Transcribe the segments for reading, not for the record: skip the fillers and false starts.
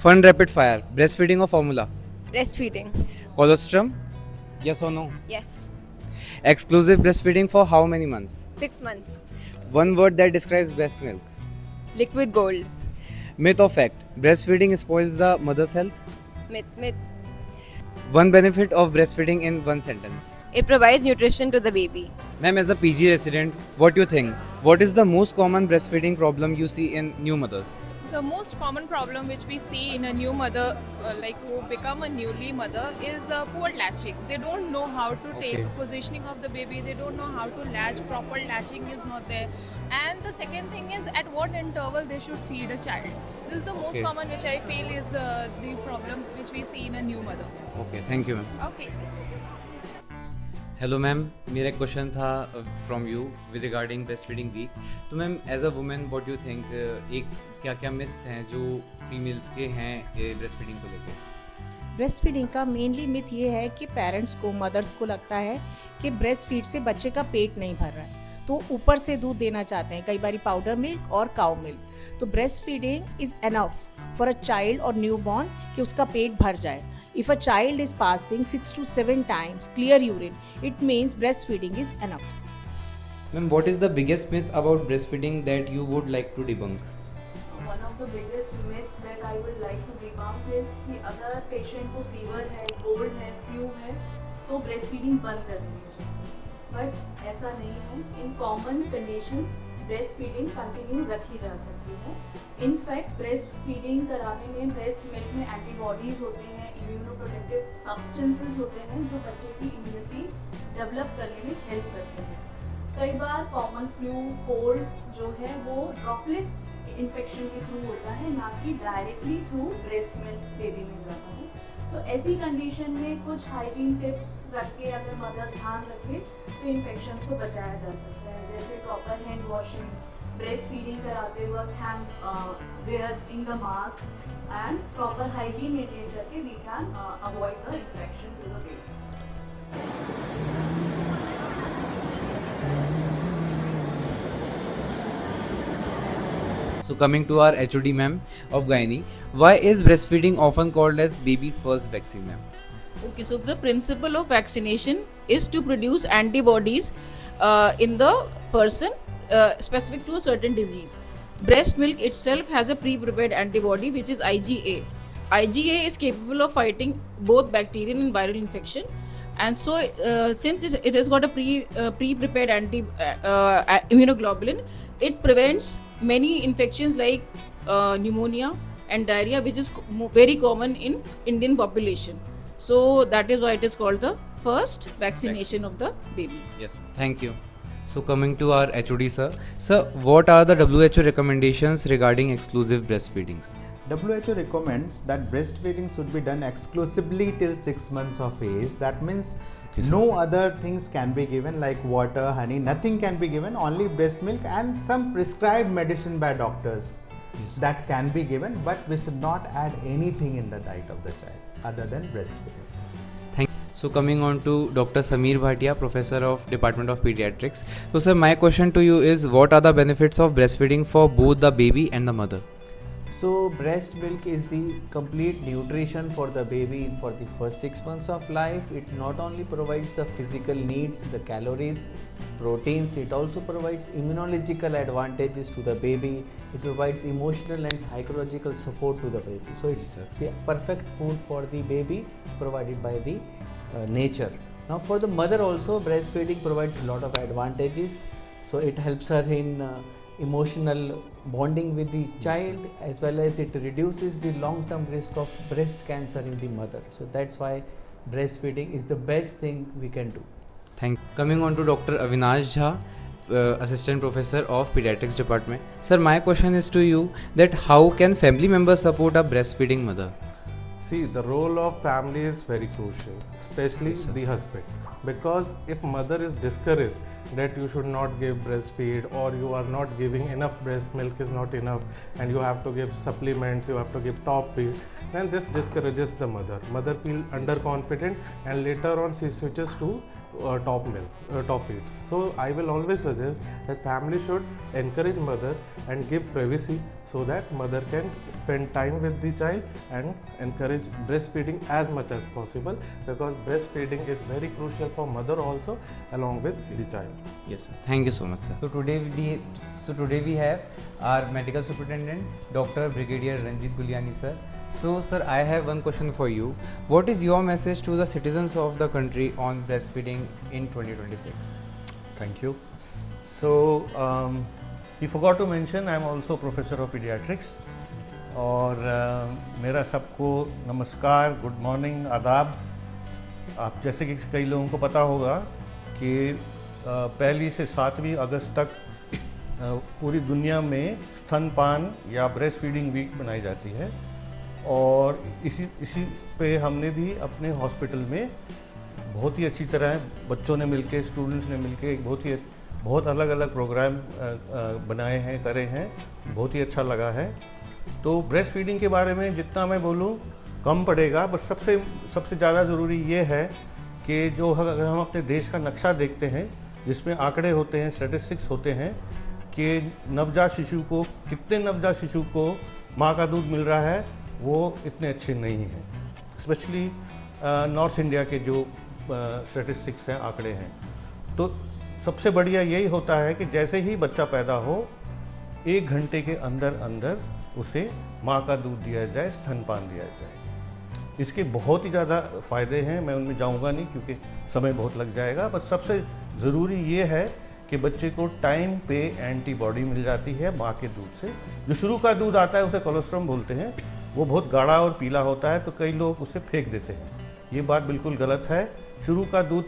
Fun rapid fire. Breastfeeding or formula? Breastfeeding. Colostrum? Yes or no? Yes. Exclusive breastfeeding for how many months? 6 months. One word that describes breast milk. Liquid gold. Myth or fact? Breastfeeding spoils the mother's health. Myth. One benefit of breastfeeding in one sentence. It provides nutrition to the baby. Ma'am, as a PG resident, what do you think? What is the most common breastfeeding problem you see in new mothers? The most common problem which we see in a new mother, like who become a newly mother, is poor latching. They don't know how to take Okay. positioning of the baby. They don't know how to latch. Proper latching is not there. And the second thing is at what interval they should feed a child. This is the most Okay. common which I feel is the problem which we see in a new mother. Okay, thank you, ma'am. Okay. Hello ma'am, मेरा एक question था from you with regarding breast feeding week. तो ma'am as a women what you think, एक क्या क्या myths हैं जो females के हैं ब्रेस्ट फीडिंग को लेकर? ब्रेस्ट फीडिंग का मेनली मिथ ये है कि पेरेंट्स को, मदर्स को लगता है कि ब्रेस्ट फीड से बच्चे का पेट नहीं भर रहा है, तो ऊपर से दूध देना चाहते हैं, कई बार पाउडर मिल्क और काउ मिल्क. तो breast feeding is enough for a child और न्यू बॉर्न कि उसका पेट भर जाए. If a child is passing 6 to 7 times clear urine, it means breastfeeding is enough. Ma'am, what is the biggest myth about breastfeeding that you would like to debunk? One of the biggest myths that I would like to debunk is कि अगर patient को fever है, cold है, flu है तो breast feeding बंद कर देनी चाहिए. बट ऐसा नहीं है. In common conditions breast feeding continue रखी जा सकती है. इनफैक्ट ब्रेस्ट फीडिंग कराने में ब्रेस्ट मिल्क में एंटीबॉडीज होते हैं, इम्यूनोप्रोटेक्टिव सब्सटेंसेस होते हैं जो बच्चे की इम्यूनिटी डेवलप करने में हेल्प करते हैं. कई बार कॉमन फ्लू, कोल्ड जो है वो ड्रॉपलेट्स इन्फेक्शन के थ्रू होता है, ना कि directly through breast milk baby में जाता है. तो ऐसी कंडीशन में कुछ हाइजीन टिप्स रख के अगर मदर ध्यान रखे तो इन्फेक्शंस को बचाया जा सकता है. जैसे proper hand washing, breast feeding कराते वक्त hand wearing the mask and proper hygiene maintain करके we can avoid the infection to the baby. So coming to our HOD ma'am of gynae, why is breastfeeding often called as baby's first vaccine, ma'am? Okay, so the principle of vaccination is to produce antibodies in the person specific to a certain disease. Breast milk itself has a pre-prepared antibody which is IgA. IgA is capable of fighting both bacterial and viral infection, and so since it has got a pre-prepared immunoglobulin, it prevents many infections like pneumonia and diarrhea, which is very common in Indian population. So that is why it is called the first vaccination of the baby. Yes, ma'am. Thank you. So coming to our HOD sir. Sir, what are the WHO recommendations regarding exclusive breastfeeding? WHO recommends that breastfeeding should be done exclusively till 6 months of age. That means no other things can be given like water, honey, nothing can be given, only breast milk and some prescribed medicine by doctors. Yes. That can be given, but we should not add anything in the diet of the child other than breastfeeding. So coming on to Dr. Sameer Bhatia, Professor of Department of Pediatrics. So sir, my question to you is, what are the benefits of breastfeeding for both the baby and the mother? So breast milk is the complete nutrition for the baby for the first 6 months of life. It not only provides the physical needs, the calories, proteins, it also provides immunological advantages to the baby. It provides emotional and psychological support to the baby. So it's the perfect food for the baby provided by the nature. Now for the mother also, breastfeeding provides a lot of advantages. So it helps her in emotional bonding with the child, as well as it reduces the long-term risk of breast cancer in the mother. So that's why breastfeeding is the best thing we can do. Coming on to Dr. Avinash Jha, Assistant Professor of Pediatrics Department. Sir, my question is to you that how can family members support a breastfeeding mother? See, the role of family is very crucial, especially Yes, sir. the husband. Because if mother is discouraged that you should not give breastfeed, or you are not giving enough breast milk is not enough and you have to give supplements, you have to give top feed, then this discourages the mother. Mother feel underconfident and later on she switches to top milk, top feeds. So I will always suggest that family should encourage mother and give privacy so that mother can spend time with the child and encourage breastfeeding as much as possible, because breastfeeding is very crucial for mother also along with the child. Yes, sir. Thank you so much, sir. So today we have our medical superintendent, Dr. Brigadier Ranjit Guliani, sir. So, sir, I have one question for you. What is your message to the citizens of the country on breastfeeding in 2026? Thank you. So, we forgot to mention I am also professor of pediatrics. और मेरा सबको नमस्कार, good morning, आदाब। आप जैसे कि कई लोगों को पता होगा कि 1 से 7 अगस्त तक पूरी दुनिया में स्तनपान या ब्रेस्ट फीडिंग वीक मनाई जाती है, और इसी पे हमने भी अपने हॉस्पिटल में बहुत ही अच्छी तरह बच्चों ने मिलके, स्टूडेंट्स ने मिलके एक बहुत अलग अलग प्रोग्राम बनाए हैं, करे हैं, बहुत ही अच्छा लगा है। तो ब्रेस्ट फीडिंग के बारे में जितना मैं बोलूँ कम पड़ेगा, बस सबसे ज़्यादा ज़रूरी ये है कि जो अगर हम अपने देश का नक्शा देखते हैं जिसमें आंकड़े होते हैं, स्टैटिस्टिक्स होते हैं कि कितने नवजात शिशु को माँ का दूध मिल रहा है, वो इतने अच्छे नहीं हैं। स्पेशली नॉर्थ इंडिया के जो स्टैटिस्टिक्स हैं, आंकड़े हैं, तो सबसे बढ़िया यही होता है कि जैसे ही बच्चा पैदा हो 1 घंटे के अंदर उसे माँ का दूध दिया जाए, स्तनपान दिया जाए। इसके बहुत ही ज़्यादा फ़ायदे हैं, मैं उनमें जाऊँगा नहीं क्योंकि समय बहुत लग जाएगा। बस सबसे ज़रूरी ये है कि बच्चे को टाइम पे एंटीबॉडी मिल जाती है माँ के दूध से। जो शुरू का दूध आता है उसे कोलोस्ट्रम बोलते हैं, वो बहुत गाढ़ा और पीला होता है, तो कई लोग उसे फेंक देते हैं। ये बात बिल्कुल गलत है। शुरू का दूध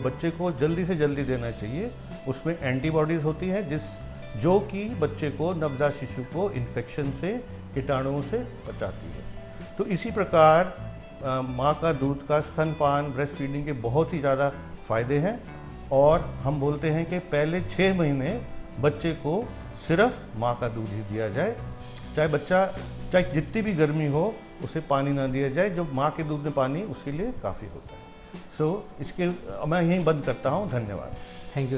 बच्चे को जल्दी से जल्दी देना चाहिए। उसमें एंटीबॉडीज़ होती हैं जो कि बच्चे को, नवजात शिशु को इन्फेक्शन से, कीटाणुओं से बचाती है। तो इसी प्रकार माँ का दूध का स्तनपान, ब्रेस्ट फीडिंग के बहुत ही ज़्यादा फ़ायदे हैं, और हम बोलते हैं कि पहले 6 महीने बच्चे को सिर्फ माँ का दूध ही दिया जाए। चाहे जितनी भी गर्मी हो उसे पानी ना दिया जाए, जो माँ के दूध में पानी उसके लिए काफ़ी होता है। इसके मैं यहीं बंद करता हूँ। धन्यवाद। Thank you.